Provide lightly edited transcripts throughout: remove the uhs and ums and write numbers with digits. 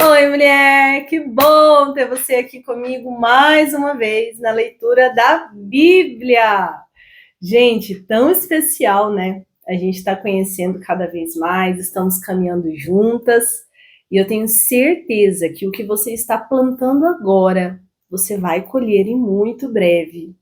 Oi, mulher! Que bom ter você aqui comigo mais uma vez na leitura da Bíblia. Gente, tão especial, né? A gente está conhecendo cada vez mais, estamos caminhando juntas e eu tenho certeza que o que você está plantando agora, você vai colher em muito breve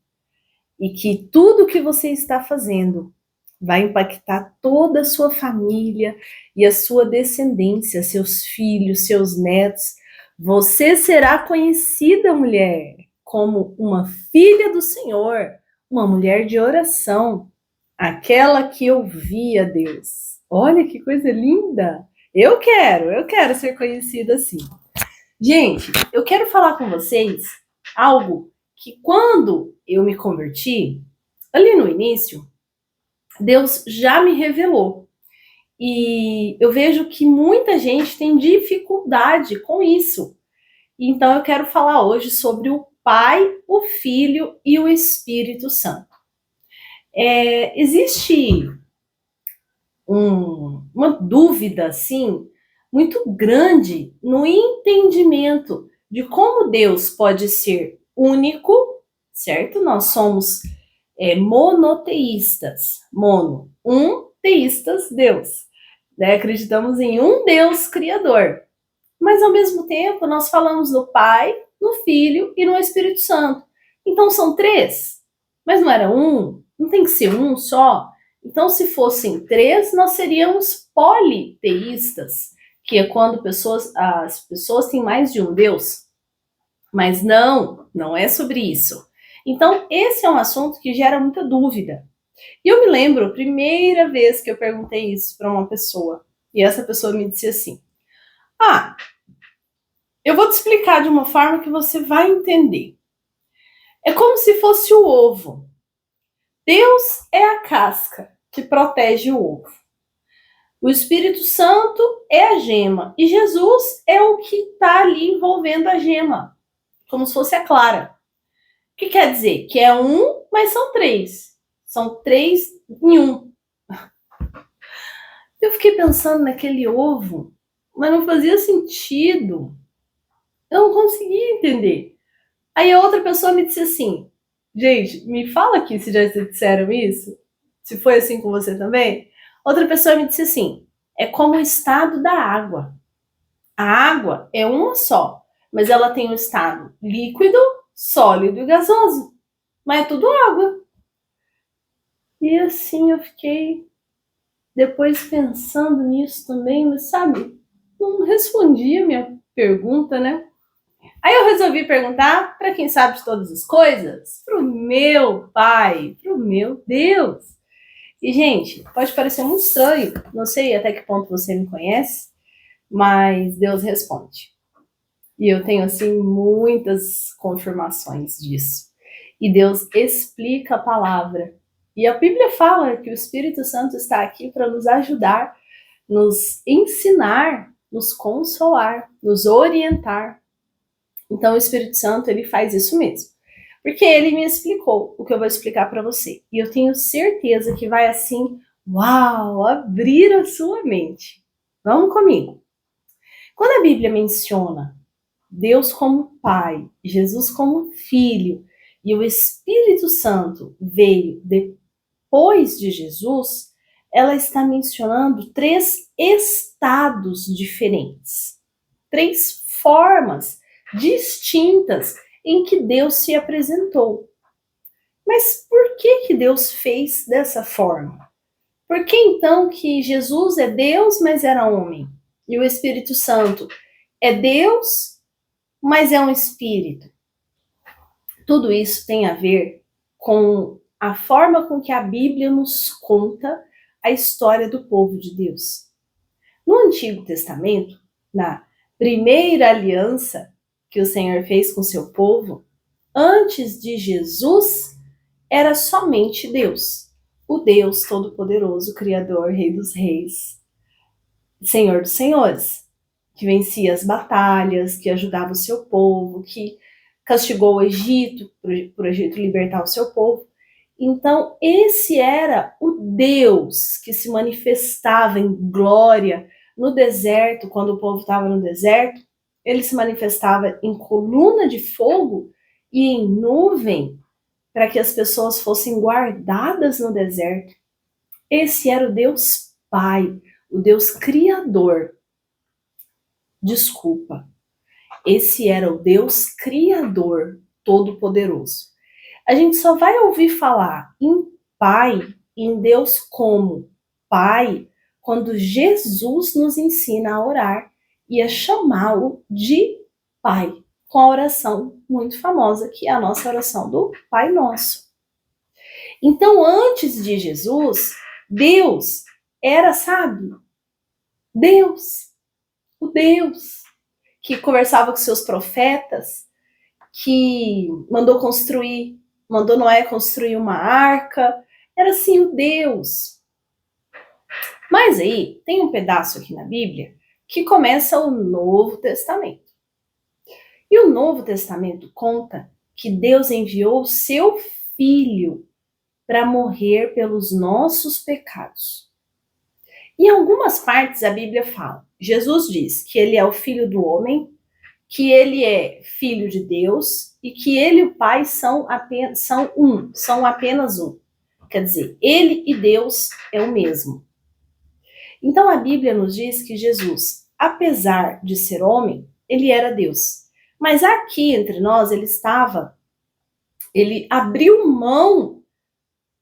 e que tudo que você está fazendo vai impactar toda a sua família e a sua descendência, seus filhos, seus netos. Você será conhecida, mulher, como uma filha do Senhor, uma mulher de oração, aquela que ouvia Deus. Olha que coisa linda! Eu quero ser conhecida assim. Gente, eu quero falar com vocês algo que quando eu me converti, ali no início, Deus já me revelou. E eu vejo que muita gente tem dificuldade com isso. Então eu quero falar hoje sobre o Pai, o Filho e o Espírito Santo. Existe uma dúvida, assim, muito grande no entendimento de como Deus pode ser único, certo? Nós somos monoteístas. Teístas, Deus. Né? Acreditamos em um Deus criador. Mas, ao mesmo tempo, nós falamos no Pai, no Filho e no Espírito Santo. Então, são três. Mas não era um? Não tem que ser um só? Então, se fossem três, nós seríamos politeístas, que é quando as pessoas têm mais de um Deus. Mas não é sobre isso. Então, esse é um assunto que gera muita dúvida. E eu me lembro a primeira vez que eu perguntei isso para uma pessoa. E essa pessoa me disse assim: eu vou te explicar de uma forma que você vai entender. É como se fosse o ovo. Deus é a casca que protege o ovo. O Espírito Santo é a gema. E Jesus é o que está ali envolvendo a gema. Como se fosse a clara. O que quer dizer? Que é um, mas são três. São três em um. Eu fiquei pensando naquele ovo, mas não fazia sentido. Eu não conseguia entender. Aí a outra pessoa me disse assim: gente, me fala aqui se já disseram isso. Se foi assim com você também. Outra pessoa me disse assim: é como o estado da água. A água é uma só, mas ela tem o estado líquido, sólido e gasoso. Mas é tudo água. E assim eu fiquei depois pensando nisso também, mas sabe, não respondi a minha pergunta, né? Aí eu resolvi perguntar para quem sabe de todas as coisas, pro meu pai, pro meu Deus. E, gente, pode parecer muito estranho, não sei até que ponto você me conhece, mas Deus responde. E eu tenho, assim, muitas confirmações disso. E Deus explica a palavra. E a Bíblia fala que o Espírito Santo está aqui para nos ajudar, nos ensinar, nos consolar, nos orientar. Então o Espírito Santo, ele faz isso mesmo. Porque ele me explicou o que eu vou explicar para você. E eu tenho certeza que vai assim, uau, abrir a sua mente. Vamos comigo. Quando a Bíblia menciona Deus como Pai, Jesus como Filho e o Espírito Santo veio depois de Jesus, ela está mencionando três estados diferentes, três formas distintas em que Deus se apresentou. Mas por que Deus fez dessa forma? Por que então que Jesus é Deus, mas era homem? E o Espírito Santo é Deus, mas é um espírito? Tudo isso tem a ver com a forma com que a Bíblia nos conta a história do povo de Deus. No Antigo Testamento, na primeira aliança que o Senhor fez com seu povo, antes de Jesus, era somente Deus. O Deus Todo-Poderoso, Criador, Rei dos Reis, Senhor dos Senhores, que vencia as batalhas, que ajudava o seu povo, que castigou o Egito, para o Egito libertar o seu povo. Então, esse era o Deus que se manifestava em glória no deserto, quando o povo estava no deserto, ele se manifestava em coluna de fogo e em nuvem para que as pessoas fossem guardadas no deserto. Esse era o Deus Pai, o Deus Criador. Desculpa, esse era o Deus Criador Todo-Poderoso. A gente só vai ouvir falar em Pai, em Deus como Pai, quando Jesus nos ensina a orar e a chamá-lo de Pai, com a oração muito famosa, que é a nossa oração do Pai Nosso. Então, antes de Jesus, Deus era, sabe, Deus, o Deus que conversava com seus profetas, que mandou Noé construir uma arca, era assim o Deus. Mas aí, tem um pedaço aqui na Bíblia que começa o Novo Testamento. E o Novo Testamento conta que Deus enviou o seu Filho para morrer pelos nossos pecados. Em algumas partes a Bíblia fala, Jesus diz que ele é o Filho do homem, que ele é Filho de Deus e que ele e o Pai são apenas um. Quer dizer, ele e Deus é o mesmo. Então a Bíblia nos diz que Jesus, apesar de ser homem, ele era Deus. Mas aqui entre nós ele abriu mão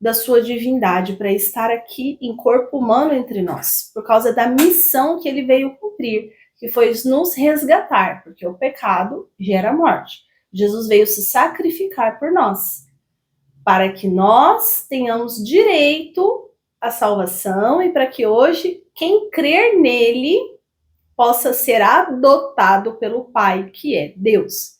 da sua divindade para estar aqui em corpo humano entre nós, por causa da missão que ele veio cumprir, que foi nos resgatar, porque o pecado gera morte. Jesus veio se sacrificar por nós, para que nós tenhamos direito à salvação e para que hoje quem crer nele possa ser adotado pelo Pai, que é Deus.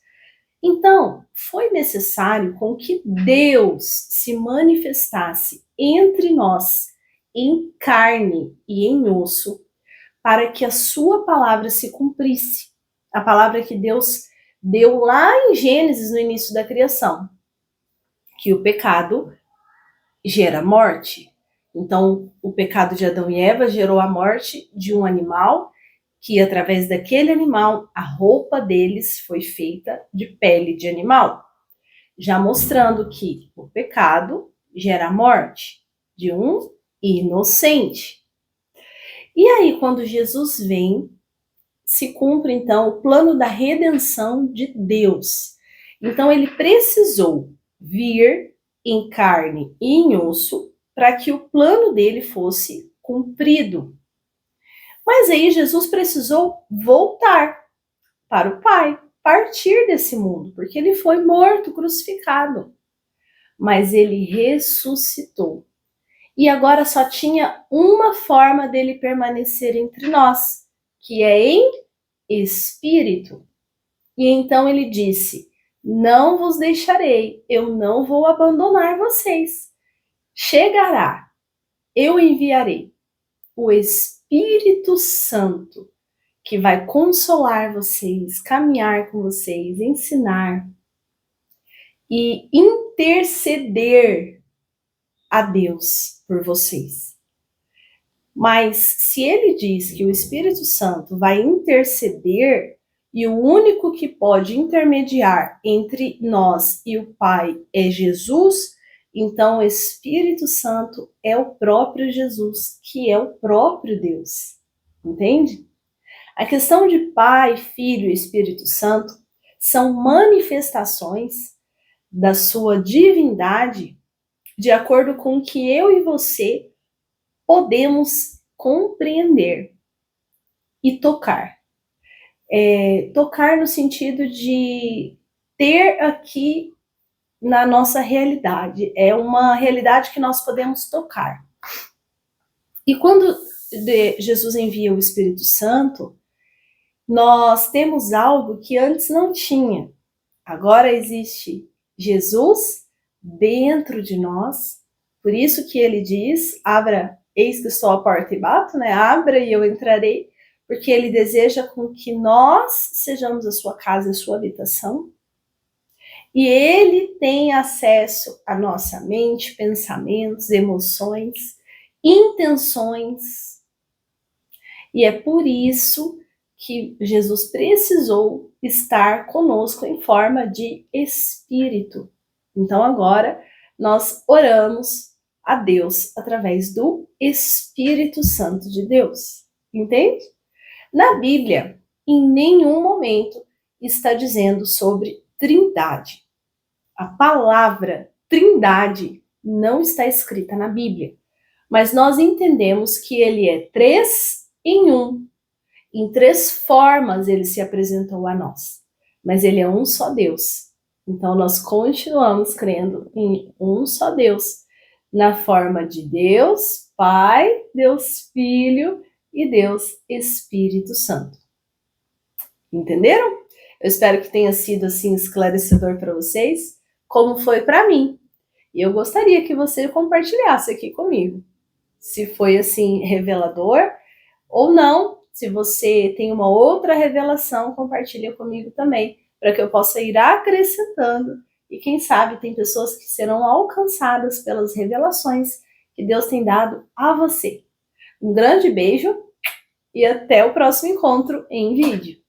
Então, foi necessário com que Deus se manifestasse entre nós, em carne e em osso, para que a sua palavra se cumprisse. A palavra que Deus deu lá em Gênesis, no início da criação, que o pecado gera morte. Então, o pecado de Adão e Eva gerou a morte de um animal, que através daquele animal, a roupa deles foi feita de pele de animal, já mostrando que o pecado gera a morte de um inocente. E aí, quando Jesus vem, se cumpre então o plano da redenção de Deus. Então ele precisou vir em carne e em osso para que o plano dele fosse cumprido. Mas aí Jesus precisou voltar para o Pai, partir desse mundo, porque ele foi morto, crucificado. Mas ele ressuscitou. E agora só tinha uma forma dele permanecer entre nós, que é em espírito. E então ele disse: não vos deixarei, eu não vou abandonar vocês. Chegará, eu enviarei o Espírito Santo, que vai consolar vocês, caminhar com vocês, ensinar e interceder a Deus por vocês. Mas se ele diz que o Espírito Santo vai interceder e o único que pode intermediar entre nós e o Pai é Jesus, então o Espírito Santo é o próprio Jesus, que é o próprio Deus. Entende? A questão de Pai, Filho e Espírito Santo são manifestações da sua divindade de acordo com o que eu e você podemos compreender e tocar. Tocar no sentido de ter aqui na nossa realidade. É uma realidade que nós podemos tocar. E quando Jesus envia o Espírito Santo, nós temos algo que antes não tinha. Agora existe Jesus dentro de nós. Por isso que ele diz, abra, eis que estou à porta e bato, né? Abra e eu entrarei, porque ele deseja com que nós sejamos a sua casa e a sua habitação. E ele tem acesso à nossa mente, pensamentos, emoções, intenções. E é por isso que Jesus precisou estar conosco em forma de Espírito. Então agora nós oramos a Deus através do Espírito Santo de Deus. Entende? Na Bíblia, em nenhum momento está dizendo sobre trindade. A palavra trindade não está escrita na Bíblia, mas nós entendemos que ele é 3 em 1. Em 3 formas ele se apresentou a nós, mas ele é um só Deus. Então nós continuamos crendo em um só Deus, na forma de Deus Pai, Deus Filho e Deus Espírito Santo. Entenderam? Eu espero que tenha sido assim esclarecedor para vocês, como foi para mim. E eu gostaria que você compartilhasse aqui comigo, se foi assim revelador ou não. Se você tem uma outra revelação, compartilha comigo também, para que eu possa ir acrescentando. E quem sabe tem pessoas que serão alcançadas pelas revelações que Deus tem dado a você. Um grande beijo e até o próximo encontro em vídeo.